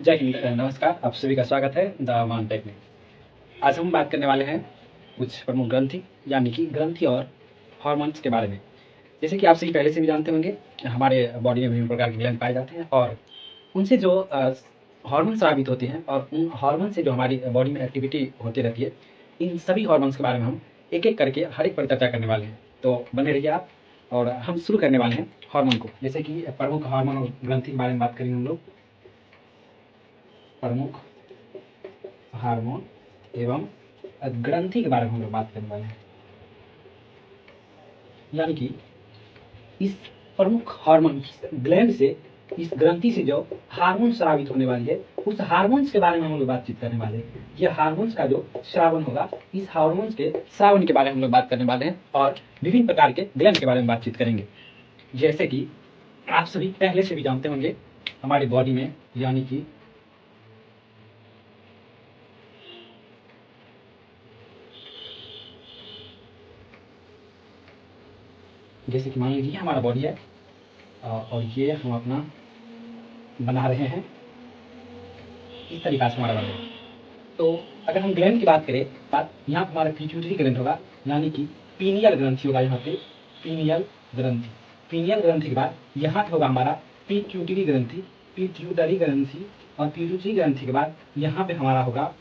जय हिंद, नमस्कार। आप सभी का स्वागत है द मान टेक में। आज हम बात करने वाले हैं कुछ प्रमुख ग्रंथि यानी कि ग्रंथि और हार्मोन्स के बारे में। जैसे कि आप सभी पहले से भी जानते होंगे, हमारे बॉडी में विभिन्न प्रकार के ग्लैंड पाए जाते हैं और उनसे जो हार्मोन स्रावित होते हैं और उन हार्मोन से जो हमारी बॉडी में एक्टिविटी होती रहती है, इन सभी हार्मोन्स के बारे में हम एक एक करके हर एक पर चर्चा करने वाले हैं। तो बने रहिए आप। और हम शुरू करने वाले हैं हार्मोन को। जैसे कि प्रमुख हार्मोन और ग्रंथि के बारे में बात करेंगे हम लोग। प्रमुख हार्मोन एवं ग्रंथि के बारे में हम लोग बात करने वाले हैं। यानी कि इस प्रमुख हार्मोन ग्लैंड से, इस ग्रंथि से जो हार्मोन स्रावित होने वाली है, उस हार्मोन्स के बारे में हम लोग बातचीत करने वाले हैं। यह हार्मोन्स का जो श्रावण होगा, इस हार्मोन्स के श्रावण के बारे में हम लोग बात करने वाले हैं और विभिन्न प्रकार के ग्लैंड के बारे में बातचीत करेंगे। जैसे कि आप सभी पहले से भी जानते होंगे, हमारी बॉडी में यानी कि जैसे कि मान लीजिए हमारा बॉडी है और ये हम अपना बना रहे हैं, इस तरीका से हमारा बॉडी है। तो अगर हम ग्लैंड की बात करें, यहाँ पर हमारा पिट्यूटरी ग्लैंड होगा, यानी कि पीनियल ग्रंथि होगा। यहाँ पे पीनियल ग्रंथि, पीनियल ग्रंथि के बाद यहाँ पे होगा हमारा पिट्यूटरी ग्रंथि, पिट्यूटरी ग्रंथि, और पिट्यूटरी ग्रंथि के बाद यहाँ पे हमारा होगा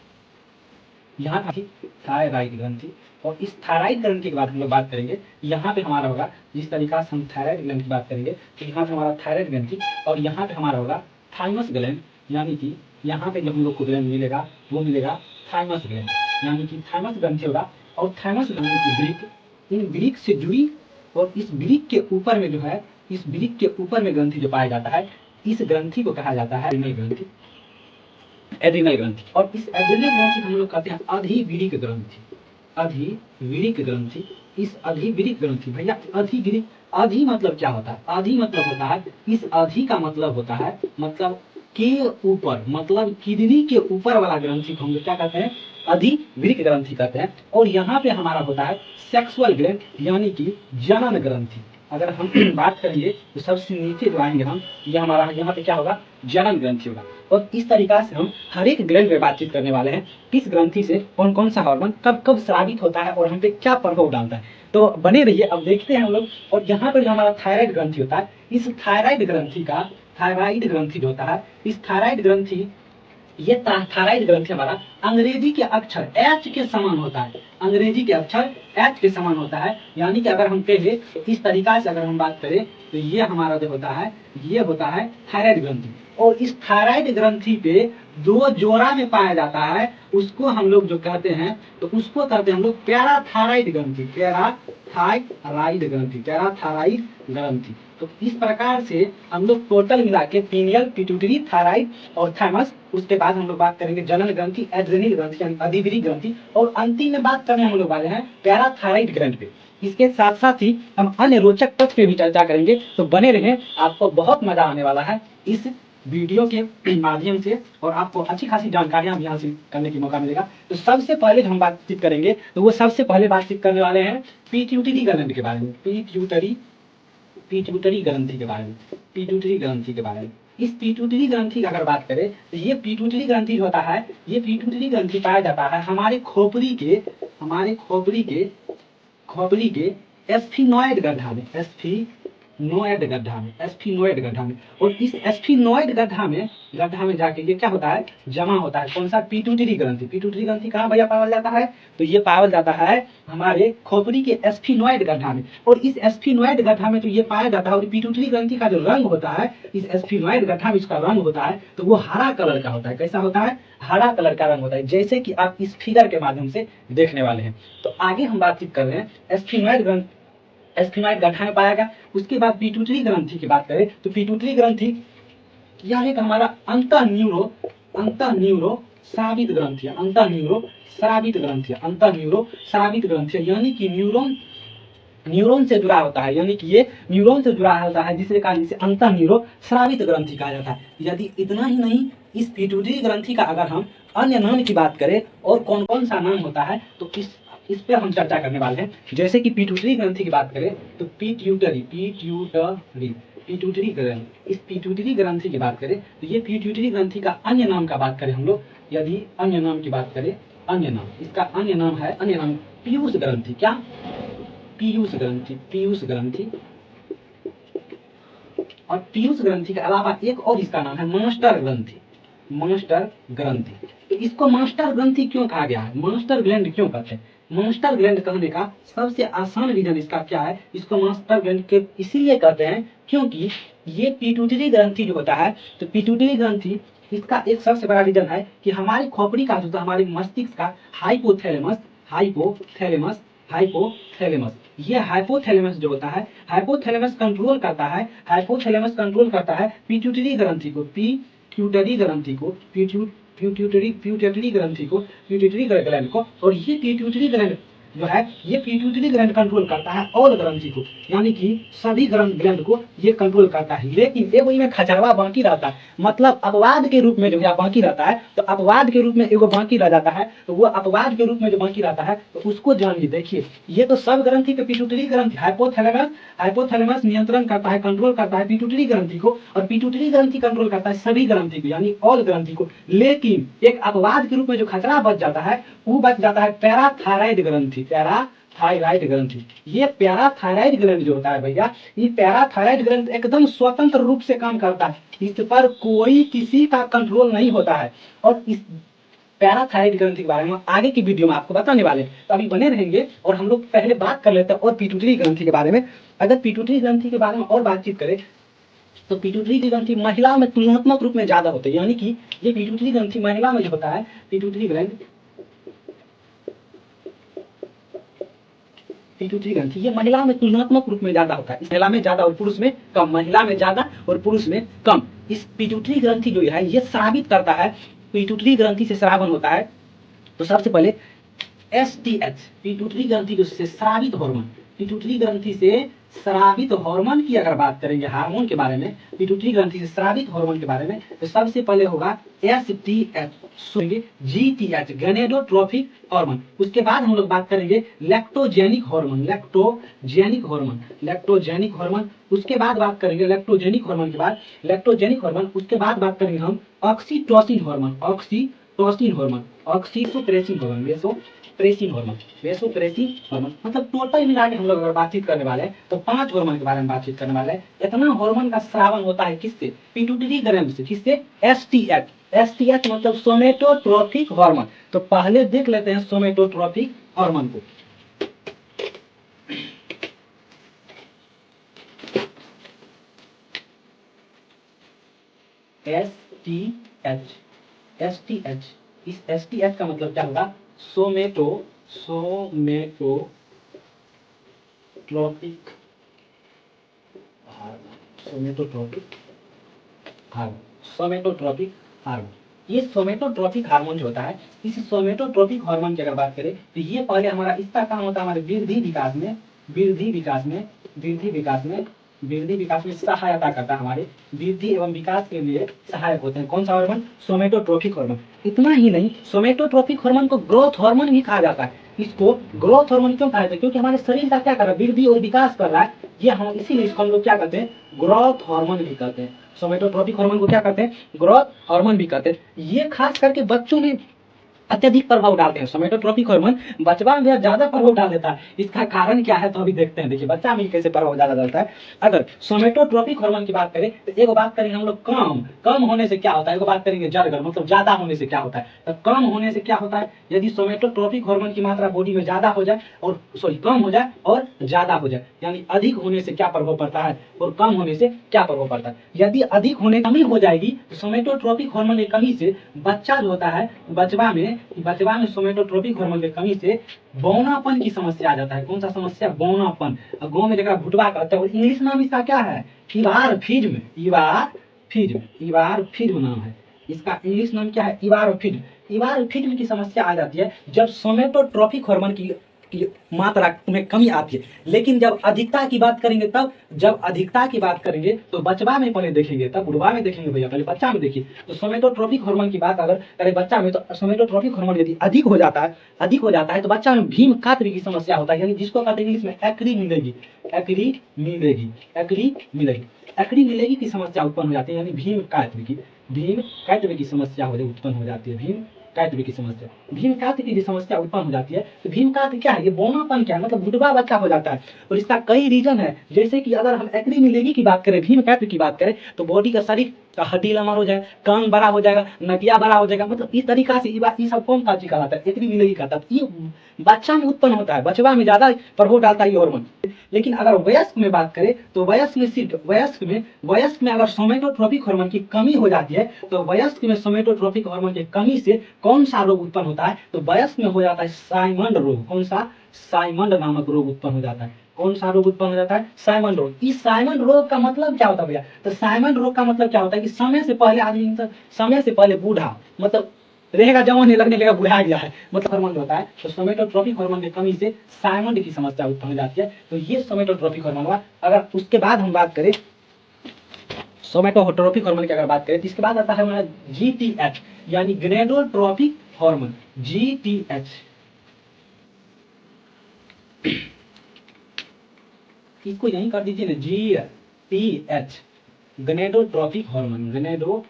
यहाँ थायराइड ग्रंथि। और इस थायराइड ग्रंथि के बाद हम लोग बात करेंगे, यहाँ पे हमारा होगा, जिस तरीका से हम थायराइड ग्लैंड की बात करेंगे तो यहाँ पे हमारा थायराइड ग्रंथि, और यहाँ पे हमारा होगा थाइमस ग्लैंड। यानी कि यहाँ पे जो हम लोग को ग्लैंड मिलेगा वो मिलेगा थाइमस ग्लैंड, यानी कि थाइमस ग्रंथि होगा। और थाइमस ग्लैंड की वृक्क, इन वृक्क से जुड़ी, और इस वृक्क के ऊपर में जो है, इस वृक्क के ऊपर में ग्रंथि जो पाया जाता है, इस ग्रंथि को कहा जाता है एड्रिनल ग्रंथि, एड्रिनल ग्रंथि। और इस एड्रिनल ग्रंथि को हम लोग कहते हैं अधिविरिक ग्रंथि, अधिविरिक ग्रंथि। इस अधिविरिक ग्रंथि, भैया अधिविरिक, अधि मतलब क्या होता है? अधि मतलब होता है, इस अधि का मतलब होता है, मतलब के ऊपर, मतलब किडनी के ऊपर वाला ग्रंथि को हम लोग क्या कहते हैं? अधिविरिक ग्रंथि कहते हैं। और यहाँ पे हमारा होता है सेक्सुअल ग्लैंड, यानी कि जनन ग्रंथि। अगर हम बात करेंगे तो सबसे नीचे जो आएंगे हम, ये हमारा यहाँ पे क्या होगा? जनन ग्रंथि होगा। और इस तरीका से हम हर एक ग्लैंड पे बातचीत करने वाले हैं, किस ग्रंथि से कौन कौन सा हार्मोन कब कब स्रावित होता है और हम पे क्या प्रभाव डालता है। तो बने रहिए, अब देखते हैं हम लोग। और यहाँ पर जो हमारा थायराइड ग्रंथि होता है, इस थायराइड ग्रंथि का, थायराइड ग्रंथि जो होता है, इस थायराइड ग्रंथि, ये थायराइड ग्रंथि हमारा अंग्रेजी के अक्षर एच के समान होता है, अंग्रेजी के अक्षर एच के समान होता है। यानी कि अगर हम कहें तो इस तरीका से अगर हम बात करें तो ये हमारा जो होता है, ये होता है थायराइड ग्रंथि। और इस थायराइड ग्रंथि पे दो जोड़ा में पाया जाता है, उसको हम लोग जो कहते हैं, तो उसको कहते हैं हम लोग पैराथायराइड ग्रंथि, पैराथायराइड ग्रंथि, पैराथायराइड ग्रंथि। तो इस प्रकार से हम लोग टोटल मिला के पीनियल, पिट्यूटरी, थायराइड और थाइमस, उसके बाद हम लोग बात करेंगे जनन ग्रंथि, एड्रिनल ग्रंथि यानी अधिविरिक ग्रंथि, और अंतिम में बात करने हम लोग वाले हैं पैराथायराइड ग्लैंड पे। इसके साथ साथ ही हम अन्य रोचक तथ्य पे भी चर्चा करेंगे। तो बने रहें, आपको बहुत मजा आने वाला है इस वीडियो के माध्यम से, और आपको अच्छी खासी जानकारियां भी हासिल करने की मौका मिलेगा। तो सबसे पहले जो हम बातचीत करेंगे, तो वो सबसे पहले बातचीत करने वाले हैं पिट्यूटरी ग्लैंड के बारे में, पिट्यूटरी ग्रंथि के बारे में, पिट्यूटरी ग्रंथि के बारे में। इस पिट्यूटरी ग्रंथि की अगर बात करें तो ये पिट्यूटरी ग्रंथि होता है, ये पिट्यूटरी ग्रंथि पाया जाता है हमारे खोपड़ी के, हमारे खोपड़ी के एस्फिनॉइड गड्ढा में, एस्फिनॉइड गड्ढा में, एस्फिनॉइड गड्ढा में। और इस एस्फिनॉइड गड्ढा में जाके ये क्या होता है? जमा होता है। कौन सा? पिट्यूटरी ग्रंथि। पिट्यूटरी ग्रंथि कहाँ भैया पावल जाता है? तो ये पावल जाता है हमारे खोपड़ी के एस्फिनॉइड गड्ढा में। और इस एस्फिनॉइड गड्ढा में तो ये पाया जाता है, और पिट्यूटरी ग्रंथि का जो रंग होता है, इस एस्फिनॉइड गड्ढा में इसका रंग होता है, तो वो हरा कलर का होता है। कैसा होता है? हरा कलर का रंग होता है, जैसे कि आप इस फिगर के माध्यम से देखने वाले हैं। तो आगे हम बातचीत कर रहे हैं एस्फिनॉइड ग्रंथि, एस्फिनॉइड गड्ढा में पाया गया। उसके बाद पिट्यूटरी ग्रंथि की बात करें तो पिट्यूटरी ग्रंथि यह एक हमारा अंतःन्यूरो स्रावित ग्रंथि है, अंतःन्यूरो स्रावित ग्रंथि है, अंतःन्यूरो स्रावित ग्रंथि है। यानी कि न्यूरॉन से जुड़ा होता है, यानी कि ये न्यूरॉन से जुड़ा होता है, जिसके कारण इसे अंतःन्यूरो स्रावित ग्रंथि कहा जाता है। यदि इतना ही नहीं, इस पिट्यूटरी ग्रंथि का अगर हम अन्य नाम की बात करें और कौन कौन सा नाम होता है, तो इस पे हम चर्चा करने वाले हैं। जैसे कि पिट्यूटरी ग्रंथि की बात करें तो पिट्यूटरी, पिट्यूटरी ग्रंथि। इस पिट्यूटरी ग्रंथि की बात करें तो ये पिट्यूटरी ग्रंथि का अन्य नाम का बात करें हम लोग, यदि अन्य नाम की बात करें, अन्य नाम, इसका अन्य नाम है, अन्य नाम पीयूष ग्रंथि। क्या? पीयूष ग्रंथि, पीयूष ग्रंथि। और पीयूष ग्रंथि के अलावा एक और इसका नाम है मास्टर ग्रंथि, मास्टर ग्रंथि। तो इसको मास्टर ग्रंथि क्यों कहा गया है, मास्टर ग्लैंड क्यों कहते हैं? मास्टर ग्लैंड कहने का सबसे आसान रीजन इसका क्या है, इसको मास्टर ग्लैंड के इसीलिए कहते हैं क्योंकि ये पिट्यूटरी ग्रंथि जो होता है, तो पिट्यूटरी ग्रंथि इसका एक सबसे बड़ा रीजन है कि हमारी खोपड़ी का जो हमारे मस्तिष्क का हाइपोथैलेमस, हाइपोथैलेमस, हाइपोथैलेमस, ये हाइपोथैलेमस जो होता है, हाइपोथैलेमस कंट्रोल करता है, हाइपोथैलेमस कंट्रोल करता है पिट्यूटरी ग्रंथि को, पिट्यूटरी ग्रंथि को, पिट्यूटरी ग्रंथि को, पिट्यूटरी ग्लैंड को। और ये पिट्यूटरी ग्लैंड जो है, ये पिट्यूटरी ग्लैंड कंट्रोल करता है ऑल ग्रंथि को, यानी कि सभी ग्लैंड को ये कंट्रोल करता है। लेकिन एगो इनमें खचरवा बाकी रहता है, मतलब अपवाद के रूप में जो बाकी रहता है, तो अपवाद के रूप में एगो बाकी रह जाता है, तो वो अपवाद के रूप में जो बाकी रहता है तो उसको जानिए। देखिए, ये तो सब ग्रंथि पे पिट्यूटरी ग्रंथि, हाइपोथैलेमस, हाइपोथैलेमस नियंत्रण करता है, कंट्रोल करता है पिट्यूटरी ग्रंथि को, और पिट्यूटरी ग्रंथि कंट्रोल करता है सभी ग्रंथि को, यानी ऑल ग्रंथि को। लेकिन एक अपवाद के रूप में जो खतरा बच जाता है, वो बच जाता है पैराथायराइड ग्रंथि, पैराथायराइड ग्रंथि। ये पैराथायराइड ग्लैंड जो होता है भैया, ये पैराथायराइड ग्लैंड एकदम स्वतंत्र रूप से काम करता है, इस पर कोई किसी का कंट्रोल नहीं होता है। और इस पैराथायराइड ग्रंथि के बारे में आगे की वीडियो में आपको बताने वाले हैं, तो अभी बने रहेंगे। और हम लोग पहले बात कर लेते हैं और पिट्यूटरी ग्रंथि के बारे में। अगर पिट्यूटरी ग्रंथि के बारे में और बातचीत करें तो पिट्यूटरी ग्रंथि महिला में तुलनात्मक रूप में ज्यादा होते हैं, यानी कि ये पिट्यूटरी ग्रंथि महिला में जो होता है, पिट्यूटरी ग्लैंड, पिट्यूटरी ग्रंथि ये महिला में तुलनात्मक रूप में ज्यादा होता है, महिला में ज्यादा और पुरुष में कम, महिला में ज्यादा और पुरुष में कम। इस पिट्यूटरी ग्रंथि जो है ये स्रावित करता है, पिट्यूटरी ग्रंथि से स्रावन होता है। तो सबसे पहले एसटीएच, पिट्यूटरी ग्रंथि से स्रावित हार्मोन, पिट्यूटरी ग्रंथि से स्रावित हार्मोन की अगर बात करेंगे, हार्मोन के बारे में, पिट्यूटरी ग्रंथि से स्रावित हार्मोन के बारे में, तो सबसे पहले होगा एसटीएच, सुनेंगे जीटीएच, गनेडोट्रोफिक हार्मोन। उसके बाद हम लोग बात करेंगे lactogenic hormone, lactogenic hormone, lactogenic hormone. उसके बाद बात करेंगे लैक्टोजेनिक हार्मोन के बाद लैक्टोजेनिक हार्मोन। उसके बाद बात करेंगे हम oxytocin hormone, oxytocin hormone, oxytopressin hormone, vasopressin hormone, vasopressin hormone. मतलब टोटल मिला के हम लोग अगर बातचीत करने वाले हैं तो 5 हार्मोन के बारे में बातचीत करने वाले हैं। इतना हार्मोन का स्रावन होता है किससे? पिट्यूटरी ग्लैंड से। किससे? एसटीएच, एसटीएच मतलब सोमेटोट्रोपिक हार्मोन। तो पहले देख लेते हैं सोमेटोट्रोपिक हार्मोन को। एसटीएच, एसटीएच, इस एसटीएच का मतलब क्या होगा? सोमेटोट्रोपिक हार्मोन, सोमेटोट्रोपिक हार्मोन, सोमेटोट्रोपिक हार्मोन। ये सोमेटोट्रोपिक हार्मोन जो होता है, इस सोमेटोट्रोपिक हार्मोन की अगर बात करें तो ये पहले हमारा इसका काम होता है हमारे वृद्धि विकास में, वृद्धि विकास में, वृद्धि विकास में, वृद्धि विकास में सहायता करता है, हमारे वृद्धि एवं विकास के लिए सहायक होते हैं। कौन सा हार्मोन? सोमेटोट्रोपिक हार्मोन। इतना ही नहीं, सोमेटोट्रोपिक हार्मोन को ग्रोथ हार्मोन भी कहा जाता है। इसको ग्रोथ हार्मोन क्यों कहा जाता है? क्योंकि हमारे शरीर का क्या कर रहा है? वृद्धि और विकास कर रहा है। ये हम इसीलिए इसको हम लोग क्या कहते हैं? ग्रोथ हार्मोन भी कहते हैं। सोमेटोट्रोपिक हार्मोन को क्या कहते हैं? ग्रोथ हार्मोन भी कहते हैं। ये खास करके बच्चों में अत्यधिक प्रभाव डालते हैं। सोमेटोट्रोपिक हार्मोन बचपन में ज्यादा प्रभाव डाल देता है। इसका कारण क्या है तो अभी देखते हैं। देखिए बच्चा में कैसे प्रभाव ज्यादा डालता है। अगर सोमेटोट्रोपिक हार्मोन की बात करें तो एक बात करेंगे हम लोग कम होने से क्या होता है, एक बात करेंगे जड़गर मतलब ज्यादा होने से क्या होता है। तो कम होने से क्या होता है? यदि सोमेटोट्रोपिक हार्मोन की मात्रा बॉडी में ज्यादा हो जाए और कम हो जाए और ज्यादा हो जाए, यानी अधिक होने से क्या प्रभाव पड़ता है और कम होने से क्या प्रभाव पड़ता है। यदि अधिक होने कमी हो जाएगी तो सोमेटोट्रोपिक हार्मोन की कमी से बच्चा जो होता है बचवा में सोमेटोट्रोपिक हार्मोन की कमी से बौनापन की समस्या आ जाता है। कौन सा समस्या? बौनापन। गाँव में जगह भुटवा कहते हैं। इंग्लिश नाम इसका क्या है? इवारफिज्म, इवारफिज्म, इवारफिज्म नाम है इसका। इंग्लिश नाम क्या है? इवारफिज्म। इवारफिज्म की समस्या आ जाती है जब सोमेटोट्रोपिक हार्मोन की मात्रा में कमी आती है। लेकिन जब अधिकता की बात करेंगे तब, जब अधिकता की बात करेंगे तो बचवा में पहले देखेंगे, तब बुढ़वा में देखेंगे भैया, पहले बच्चा में देखिए। तो सोमेटोट्रोपिक हार्मोन की बात अगर करें बच्चा में, तो सोमेटोट्रोपिक हार्मोन यदि अधिक हो जाता है, तो बच्चा में भीम कात्र की समस्या होता है, यानी जिसको कहते हैं इंग्लिश में एक्री मिलेगी, एक्री मिलेगी, एक्री मिलेगी, एक्री मिलेगी की समस्या उत्पन्न हो जाती है, यानी भीम कात्र की समस्या उत्पन्न हो जाती है, भीम कात्र की समस्या, भीम कात्र की समस्या उत्पन्न हो जाती है। तो भीम कात्र क्या है, ये बौनापन क्या है, मतलब बुढ़वा बच्चा हो जाता है। और इसका कई रीजन है, जैसे कि अगर हम एक्री मिलेगी की बात करें, भीम कात्र की बात करें, तो बॉडी का शरीर का हड्डी लंबा हो जाएगा, कान बड़ा हो जाएगा, नटिया बड़ा हो जाएगा, मतलब इस तरीका से ये सब कौन सा चीज कहलाता है, एक्री मिलेगी कहता है। ये बच्चा में उत्पन्न होता है, बचवा में ज्यादा प्रभाव डालता है ये हार्मोन। लेकिन अगर वयस्क में बात करें तो वयस्क में अगर सोमेटोट्रोपिक हार्मोन की कमी हो जाती है, तो वयस्क में सोमेटोट्रोपिक हार्मोन की कमी से कौन सा रोग उत्पन्न होता है, तो वयस्क में हो जाता है साइमंड रोग। कौन सा, साइमंड नामक रोग उत्पन्न हो जाता है। कौन सा रोग उत्पन्न हो जाता है, साइमंड रोग। इस साइमंड रोग का मतलब क्या होता है भैया, तो साइमंड रोग का मतलब क्या होता है कि समय से पहले आदमी, समय से पहले बूढ़ा, मतलब रहेगा जवान नहीं लगने लगेगा, बुढ़ा गया है, मतलब हार्मोन होता है। तो सोमेटोट्रोपिक हार्मोन की कमी से साइमंड की समस्या उत्पन्न हो जाती है। तो ये सोमेटोट्रोपिक हार्मोन हुआ। अगर उसके बाद हम बात करें सोमेटोट्रोपिक हार्मोन की अगर बात करें, तो इसके बाद आता है हमारा जीटीएच, यानी गनेडोट्रोपिक हार्मोन, जीटीएच। इसको यहीं कर दीजिए ना, जीटीएच, गनेडोट्रोपिक हार्मोन, गनेडोट्रोपिक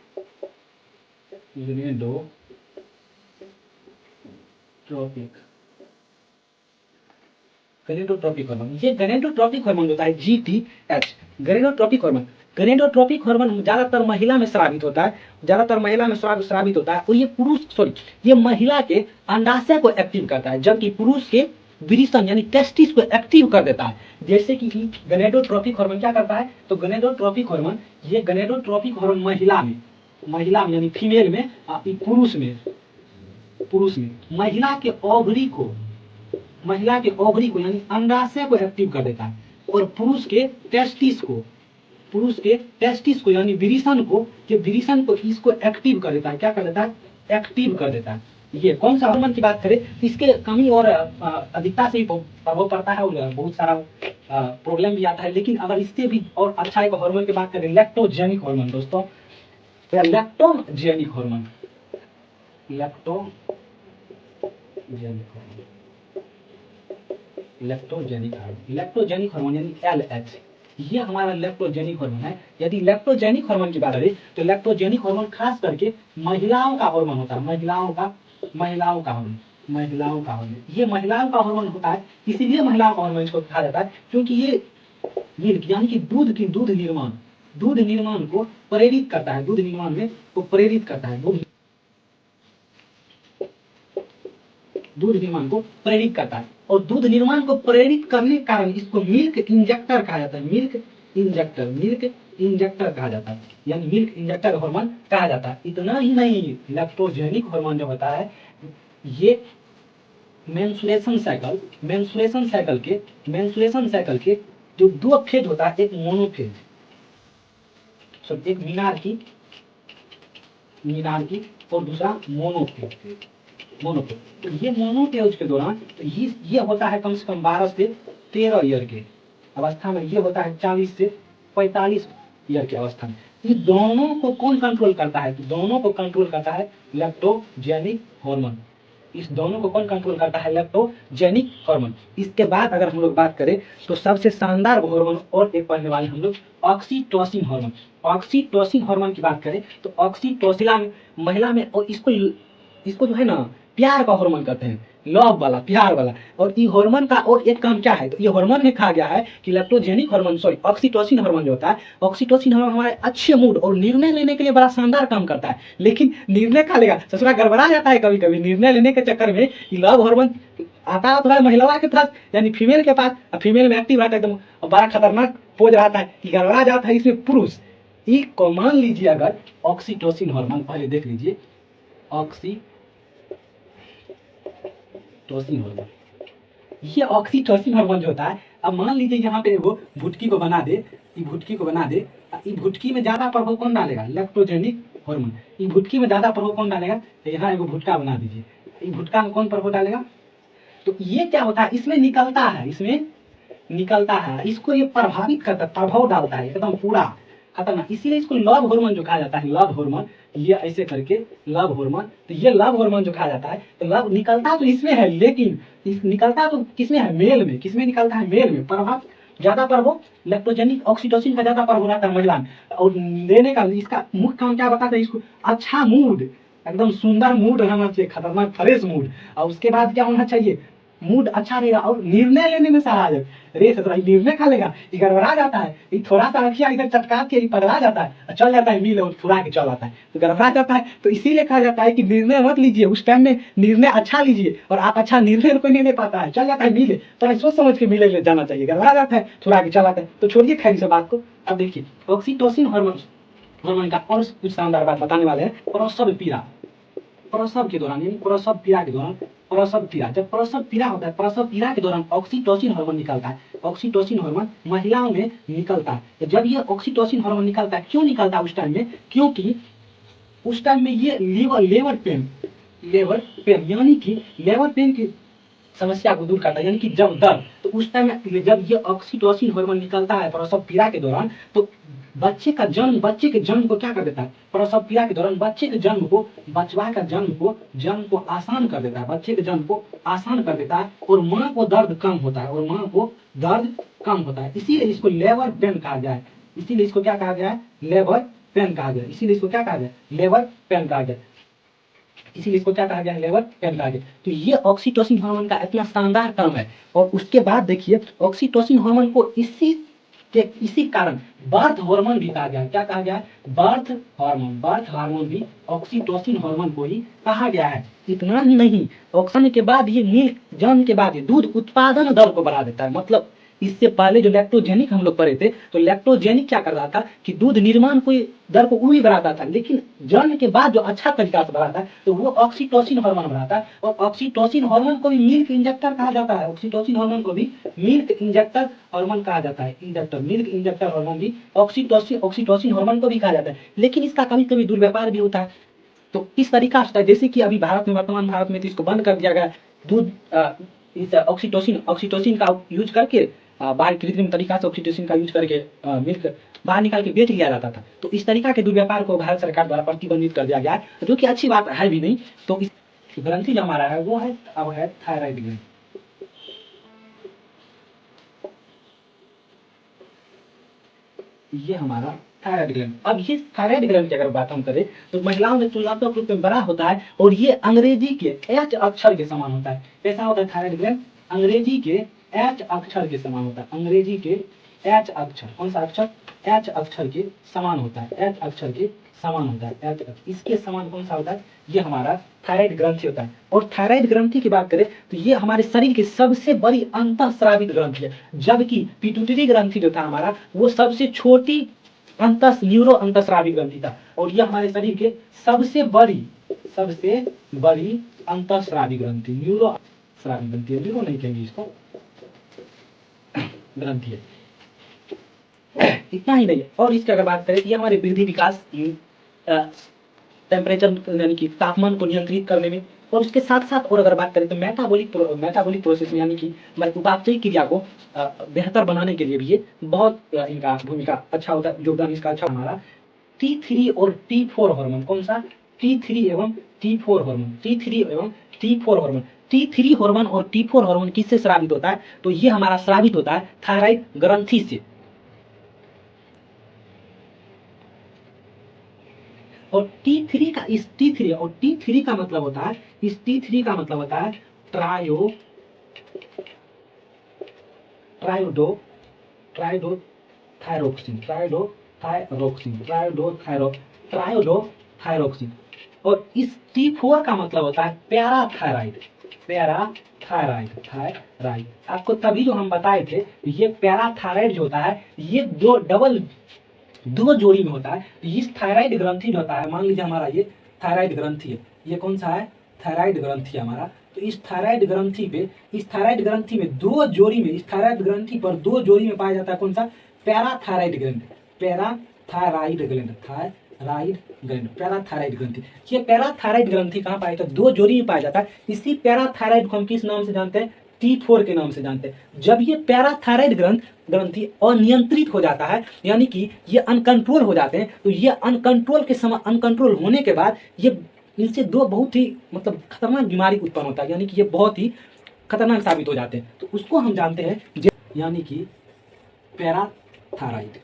हार्मोन, ये गनेडोट्रोपिक हार्मोन होता है जीटीएच, गनेडोट्रोपिक हार्मोन। गनेडोट्रोपिक हार्मोन ज्यादातर महिला में स्रावित होता है, ज्यादातर महिला में स्रावित होता है। और ये ये महिला के अंडाशय को एक्टिव करता है, जबकि पुरुष के विरिसन यानी टेस्टिस को एक्टिव कर देता है। जैसे कि गनेडोट्रोपिक हार्मोन क्या करता है, तो गनेडोट्रोपिक हार्मोन, ये गनेडोट्रोपिक हार्मोन महिला में यानी फीमेल में, पुरुष में महिला के ओवरी को यानी अंडाशय को एक्टिव कर देता है। और पुरुष के टेस्टिस को यानी विरिसन को इसको एक्टिव कर देता है। क्या कर देता है, एक्टिव कर देता है। ये कौन सा हार्मोन की बात करें, इसके कमी और अधिकता से ही प्रभाव पड़ता है, और बहुत सारा प्रॉब्लम भी आता है। लेकिन अगर इससे भी और अच्छा एक हार्मोन की बात करें, लैक्टोजेनिक हार्मोन दोस्तों, लैक्टोजेनिक हार्मोन, इलेक्ट्रोजेनिक हार्मोन यानी LH, ये हमारा इलेक्ट्रोजेनिक हार्मोन है। यदि इलेक्ट्रोजेनिक हार्मोन की बात करें, तो इलेक्ट्रोजेनिक हार्मोन खास करके महिलाओं का हार्मोन होता है, महिलाओं का हार्मोन, ये महिलाओं का हार्मोन होता है। इसीलिए महिलाओं का हार्मोन इसको कहा जाता है, क्योंकि ये मिल्क यानी कि दूध निर्माण को प्रेरित करता है, दूध निर्माण में को प्रेरित करता है, दूध निर्माण को प्रेरित करता है। और दूध निर्माण को प्रेरित करने के कारण इसको मिल्क इंजेक्टर कहा जाता है, मिल्क इंजेक्टर कहा जाता है, यानी मिल्क इंजेक्टर हार्मोन कहा जाता है। इतना ही नहीं, लैक्टोजेनिक हार्मोन जो होता है, ये मेंस्ट्रुएशन साइकिल के जो दो फेज होता है, एक मोनोफेज, एक मीनार की और दूसरा मोनोफेज। तो ये मोनोफेज के दौरान, तो ये होता है कम से कम 12 से 13 ईयर के अवस्था में, ये होता है 40 से 45 ईयर की अवस्था में। ये दोनों को कौन कंट्रोल करता है, तो दोनों को कंट्रोल करता है लैक्टोजेनिक हार्मोन। इस दोनों को कौन कंट्रोल करता है, लैक्टोजेनिक हार्मोन। इसके बाद अगर हम लोग बात करें, तो सबसे शानदार हार्मोन और एक पढ़ने वाले हम लोग ऑक्सीटोसिन हार्मोन। ऑक्सीटोसिन हार्मोन की बात करें, तो ऑक्सीटोसिन महिला में, और इसको जो है ना प्यार का हार्मोन कहते हैं, लव वाला, प्यार वाला। और ये हार्मोन का और एक काम क्या है, तो ये हार्मोन में कहा गया है कि लैक्टोजेनिक हार्मोन, ऑक्सीटोसिन हार्मोन जो होता है, ऑक्सीटोसिन हार्मोन हमारे अच्छे मूड और निर्णय लेने के लिए बड़ा शानदार काम करता है। लेकिन निर्णय का लेगा ससुरा गड़बड़ा जाता है कभी कभी निर्णय लेने के चक्कर में। ये लव हार्मोन आता है तो महिला के पास, यानी फीमेल के पास, फीमेल में एक्टिव रहता है एकदम, बड़ा खतरनाक पोज रहता है कि गड़बड़ा जाता है इसमें पुरुष। को मान लीजिए अगर ऑक्सीटोसिन हार्मोन, पहले देख लीजिए ऑक्सीटोसिन हार्मोन, ये ऑक्सीटोसिन हार्मोन जो होता है, अब मान लीजिए यहाँ पे वो भुटकी को बना दे, भुटकी में ज्यादा प्रभाव कौन डालेगा, लैक्टोजेनिक हार्मोन। ये भुटकी में ज्यादा प्रभाव कौन डालेगा, तो यहाँ एगो भुटका बना दीजिए, ये भुटका में कौन प्रभाव डालेगा, तो ये क्या होता है, इसमें निकलता है, इसमें निकलता है, इसको ये प्रभावित करता है, प्रभाव डालता है एकदम पूरा खतरनाक। इसीलिए इसको लव हार्मोन जो कहा जाता है, लव हार्मोन, ये ऐसे करके लव हार्मोन, तो ये लव हार्मोन जो कहा जाता है, तो लव निकलता तो इसमें है, लेकिन निकलता तो किसमें है, मेल में। किसमें निकलता है, मेल में। प्रभाव ज्यादातर वो इलेक्ट्रोजेनिक ऑक्सीटोसिन का ज्यादा प्रभाव रहता है महिला में। और लेने का इसका मुख्य काम क्या बताता है, इसको अच्छा मूड, एकदम सुंदर मूड रहना चाहिए, खतरनाक फ्रेश मूड। और उसके बाद क्या होना चाहिए, मूड अच्छा रहेगा और निर्णय लेने में सहायक। रेस निर्णय खा लेगा, ये गड़बड़ा जाता है, ये थोड़ा सा अखिया इधर चटका के पगला जाता है, चल जाता है मिल और फुरा के चल आता है, तो गड़बड़ा जाता है। तो इसीलिए कहा जाता है कि निर्णय मत लीजिए, उस टाइम में निर्णय अच्छा लीजिए। और आप अच्छा निर्णय कोई नहीं ले पाता है, चल जाता है मिले, तो सोच समझ के मिले ले जाना चाहिए, गड़बड़ा जाता है, थोड़ा के चल आता है। तो छोड़िए खैर इस बात को। अब देखिए ऑक्सीटोसिन हार्मोन का और कुछ शानदार बात बताने वाले हैं। प्रसव पीड़ा, प्रसव के दौरान यानी प्रसव पीड़ा के दौरान, प्रसव पीड़ा, जब प्रसव पीड़ा होता है, प्रसव पीड़ा के दौरान ऑक्सीटोसिन हार्मोन निकलता है। ऑक्सीटोसिन हार्मोन महिलाओं में निकलता है। तो जब ये ऑक्सीटोसिन हार्मोन निकलता है, क्यों निकलता है उस टाइम में, क्योंकि उस टाइम में ये लेबर पेन यानी कि लेबर पेन की समस्या को दूर करता है, यानी कि जब दर्द, तो उस टाइम में जब ये ऑक्सीटोसिन हार्मोन निकलता है प्रसव पीड़ा के दौरान, तो बच्चे के जन्म को क्या कर देता है, प्रसव पीड़ा के दौरान बच्चे के जन्म को, बचवा का जन्म को आसान कर देता है, बच्चे के जन्म को आसान कर देता है। और माँ को दर्द कम होता है, इसीलिए इसको लेबर पेन कहा गया है। इसीलिए इसको क्या कहा गया है, लेबर पेन कहा गया। इसीलिए इसको क्या कहा गया, लेबर पेन कहा गया। इसीलिए इसको क्या कहा गया है, लेबर पेन कहा गया। तो ये ऑक्सीटोसिन हार्मोन का इतना शानदार काम है। और उसके बाद देखिए ऑक्सीटोसिन हार्मोन को इसी कारण बर्थ हार्मोन भी कहा गया है। क्या कहा गया है, बर्थ हार्मोन भी ऑक्सीटोसिन हार्मोन को ही कहा गया है। इतना ही नहीं, ऑक्सीजन के बाद ये मिल्क जन्म के बाद ये दूध उत्पादन दर को बढ़ा देता है। मतलब इससे पहले जो लैक्टोजेनिक हम लोग पढ़े थे, तो लैक्टोजेनिक क्या कर रहा था कि दूध निर्माण को दर को भी बढ़ाता था, लेकिन जन्म के बाद जो अच्छा तरीका से बढ़ाता है तो वो ऑक्सीटोसिन हार्मोन बढ़ाता है। और ऑक्सीटोसिन हार्मोन को भी मिल्क इंजेक्टर कहा जाता है। ऑक्सीटोसिन हार्मोन को भी मिल्क इंजेक्टर हार्मोन कहा जाता है। मिल्क इंजेक्टर हार्मोन भी ऑक्सीटोसिन हार्मोन को भी कहा जाता है। लेकिन इसका कभी कभी दुर्व्यवहार भी होता है। तो इस तरीका से जैसे कि अभी वर्तमान भारत में तो इसको बंद कर दिया गया, दूध इस ऑक्सीटोसिन का यूज करके बाहर कृत्रिम तरीका से ऑक्सीटोसिन का यूज करके मिल्क बाहर निकाल के बेच लिया जाता था। तो इस तरीका के दुर्व्यापार को भारत सरकार द्वारा प्रतिबंधित कर दिया गया है, जो कि अच्छी बात है भी नहीं। तो इस ग्रंथि जो हमारा है वो है अब है थायराइड ग्रंथि। ये हमारा थायराइड ग्लैंड। अब ये थायराइड ग्लैंड की अगर बात हम करें तो महिलाओं में तुलनात्मक रूप में बड़ा होता है और ये अंग्रेजी के एच अक्षर के समान होता है। कैसा होता है थायराइड ग्लैंड, अंग्रेजी के एच अक्षर के समान होता है। अंग्रेजी के एच अक्षर, कौन सा अक्षर, एच अक्षर के समान होता है। एच अक्षर के समान होता है, एच इसके समान कौन सा होता है, ये हमारा थायराइड ग्रंथि होता है। और थायराइड ग्रंथि की बात करें तो ये हमारे शरीर की सबसे बड़ी अंतःस्रावित ग्रंथि है, जबकि पिट्यूटरी ग्रंथि जो था हमारा वो सबसे छोटी न्यूरो अंतःस्रावी ग्रंथि था। और यह हमारे शरीर के सबसे बड़ी अंतःस्रावी ग्रंथि, न्यूरो स्रावी ग्रंथि है। न्यूरो नहीं कहेंगे इसको, ग्रंथि है। इतना ही नहीं है, और इसकी अगर बात करें ये हमारे वृद्धि विकास, टेम्परेचर यानी कि तापमान को नियंत्रित करने में, और उसके साथ साथ और अगर बात करें तो मेटाबॉलिक प्रोसेस में यानी कि उपापचयी क्रिया को बेहतर बनाने के लिए भी ये बहुत इनका भूमिका अच्छा होता है, योगदान इसका अच्छा। हमारा T3 और T4 हार्मोन, कौन सा, T3 एवं T4 हार्मोन, T3 एवं T4 हार्मोन। T3 हार्मोन और T4 हार्मोन किससे स्रावित होता है, तो ये हमारा स्रावित होता है थायराइड ग्रंथि से। और T3 का, इस T3 और T3 का मतलब होता है, इस T3 का मतलब होता है ट्रायोडोथायरोक्सिन। और इस T4 का मतलब होता है पैराथायराइड। आपको तभी जो हम बताए थे, ये पैराथायराइड जो होता है ये दो जोड़ी में होता है। इस थायराइड ग्रंथि जो होता है, मान लीजिए हमारा ये थायराइड ग्रंथि है, ये कौन सा है, थायराइड ग्रंथि हमारा। तो इस थायराइड ग्रंथि में दो जोड़ी में, इस थायराइड ग्रंथि पर दो जोड़ी में पाया जाता है कौन सा, पैराथायराइड ग्लैंड, पैराथायराइड ग्रंथि, पैराथायराइड ग्रंथि। ये पैराथायराइड ग्रंथि कहाँ पाया जाता है? दो जोड़ी में पाया जाता है। इसी पैराथायराइड को हम किस नाम से जानते हैं? T4 के नाम से जानते हैं। जब ये पैराथायराइड ग्रंथि अनियंत्रित हो जाता है, यानी कि ये अनकंट्रोल हो जाते हैं, तो ये अनकंट्रोल होने के बाद ये इनसे दो बहुत ही मतलब खतरनाक बीमारी उत्पन्न होता है, यानी कि ये बहुत ही खतरनाक साबित हो जाते हैं। तो उसको हम जानते हैं यानी कि पैराथायराइड।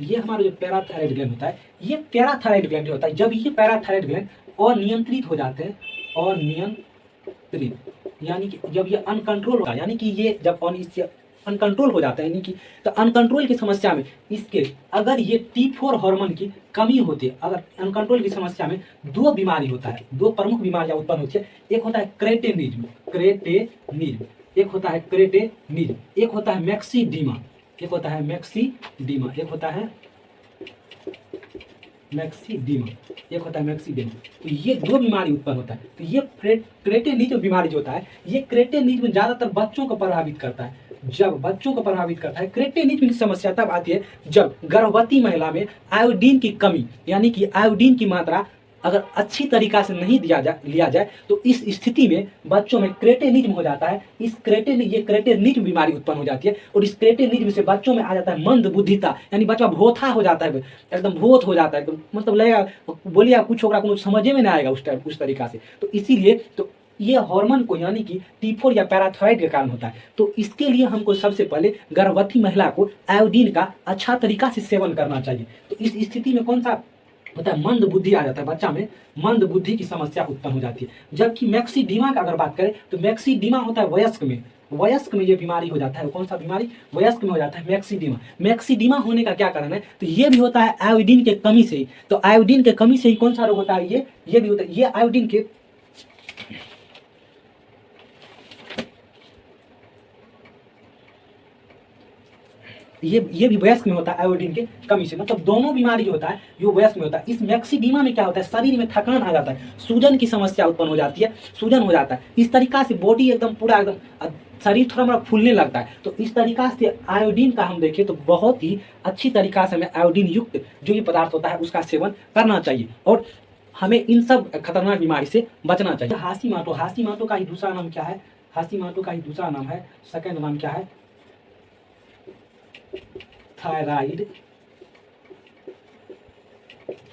ये हमारा जो पैराथायराइड ग्लैंड होता है, ये पैराथायराइड ग्लैंड होता है। जब ये पैराथायराइड ग्लैंड अनियंत्रित हो जाते हैं, अनियंत्रित यानी कि जब ये अनकंट्रोल होता है, यानी कि ये जब अनकंट्रोल हो जाता है, यानी कि तो अनकंट्रोल की समस्या में इसके अगर ये T4 हार्मोन की कमी होती है, अगर अनकंट्रोल की समस्या में दो बीमारी होता है, दो प्रमुख बीमारियां उत्पन्न होती है। एक होता है क्रेटेनिज्म, एक होता है क्रेटेनिज्म, एक होता है मैक्सीडीमा, एक होता है मैक्सीडीमा, एक होता है मैक्सीडीमा, एक होता है मैक्सीडीमा। तो ये दो बीमारी उत्पन्न होता है। तो ये क्रेटेनिज्म बीमारी जो होता है, ये क्रेटेनिज्म ज्यादातर बच्चों को प्रभावित करता है। जब बच्चों को प्रभावित करता है, क्रेटेनिज्म की समस्या तब आती है जब गर्भवती महिला में आयोडीन की कमी, यानी कि आयोडीन की मात्रा अगर अच्छी तरीका से नहीं लिया जाए तो इस स्थिति में बच्चों में क्रेटेनिज्म हो जाता है। ये क्रेटेनिज्म बीमारी उत्पन्न हो जाती है और इस क्रेटेनिज्म से बच्चों में आ जाता है मंद बुद्धिता, यानी बच्चा भोथा हो जाता है, एकदम भोत हो जाता है, एकदम मतलब लगेगा बोलिए कुछ होगा, कुछ समझ में नहीं आएगा उस तरीका से। तो इसीलिए तो ये हार्मोन को यानी कि T4 या पैराथायराइड के कारण होता है। तो इसके लिए हमको सबसे पहले गर्भवती महिला को आयोडीन का अच्छा तरीका से सेवन करना चाहिए। तो इस स्थिति में कौन सा होता है? मंद बुद्धि आ जाता है, बच्चा में मंद बुद्धि की समस्या उत्पन्न हो जाती है। जबकि मैक्सीडीमा का अगर बात करें तो मैक्सीडीमा होता है वयस्क में ये बीमारी हो जाता है। कौन सा बीमारी? वयस्क में हो जाता है मैक्सीडीमा। मैक्सीडीमा होने का क्या कारण है? तो ये भी होता है आयोडीन के कमी से ही। तो आयोडीन के कमी से ही कौन सा रोग होता है? ये भी होता है, ये आयोडीन के ये भी वयस्क में होता है आयोडीन के कमी से। मतलब दोनों बीमारी जो होता है ये वयस्क में होता है। इस मैक्सीडीमा में क्या होता है? शरीर में थकान आ जाता है, सूजन की समस्या उत्पन्न हो जाती है, सूजन हो जाता है। इस तरीका से बॉडी एकदम पूरा एकदम शरीर थोड़ा मोड़ा फूलने लगता है। तो इस तरीका से आयोडीन का हम देखें तो बहुत ही अच्छी तरीका से हमें आयोडीन युक्त जो भी पदार्थ होता है उसका सेवन करना चाहिए और हमें इन सब खतरनाक बीमारी से बचना चाहिए। हाशीमाटो का ही दूसरा नाम क्या है? हाशीमाटो का ही दूसरा नाम है, सेकेंड नाम क्या है? थायराइड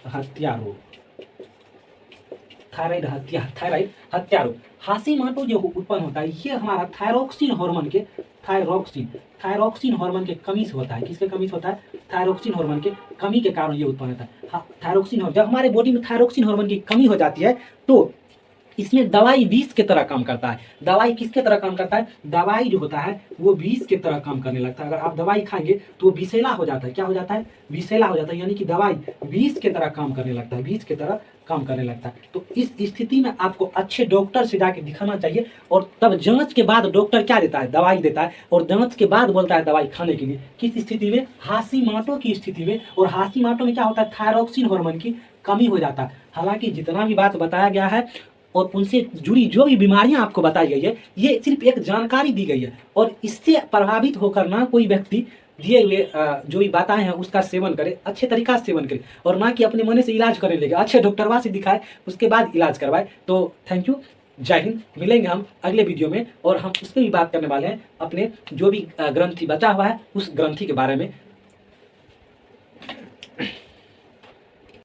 हत्या रोग। थायराइड हत्या रोग। हाशीमाटो जो उत्पन्न होता है ये हमारा थायरोक्सिन हार्मोन के कमी से होता है। किसके कमी से होता है? थायरोक्सिन हार्मोन के कमी के कारण ये उत्पन्न होता है। थायरोक्सिन, जब हमारे बॉडी में थायरोक्सिन हार्मोन की कमी हो जाती है तो इसमें दवाई विष के तरह काम करता है। दवाई किसके तरह काम करता है? दवाई जो होता है वो विष के तरह काम करने लगता है। अगर आप दवाई खाएंगे तो विषैला हो जाता है। क्या हो जाता है? विषैला हो जाता है, यानी कि दवाई विष के तरह काम करने लगता है, विष के तरह काम करने लगता है। तो इस स्थिति में आपको अच्छे डॉक्टर से जाके दिखाना चाहिए और तब जांच के बाद डॉक्टर क्या देता है? दवाई देता है और जांच के बाद बोलता है दवाई खाने के लिए। किस स्थिति में? हाशीमाटो की स्थिति में। और हाशीमाटो में क्या होता है? थायरोक्सिन हार्मोन की कमी हो जाता है। हालांकि जितना भी बात बताया गया है और उनसे जुड़ी जो भी बीमारियां आपको बताई गई है ये सिर्फ एक जानकारी दी गई है और इससे प्रभावित होकर ना कोई व्यक्ति दिए हुए जो भी बताए हैं उसका सेवन करे, अच्छे तरीका से सेवन करे और ना कि अपने मन से इलाज करने लगे। अच्छे डॉक्टरवा से दिखाए उसके बाद इलाज करवाए। तो थैंक यू, जय हिंद। मिलेंगे हम अगले वीडियो में और हम उस पर भी बात करने वाले हैं, अपने जो भी ग्रंथि बचा हुआ है उस ग्रंथि के बारे में।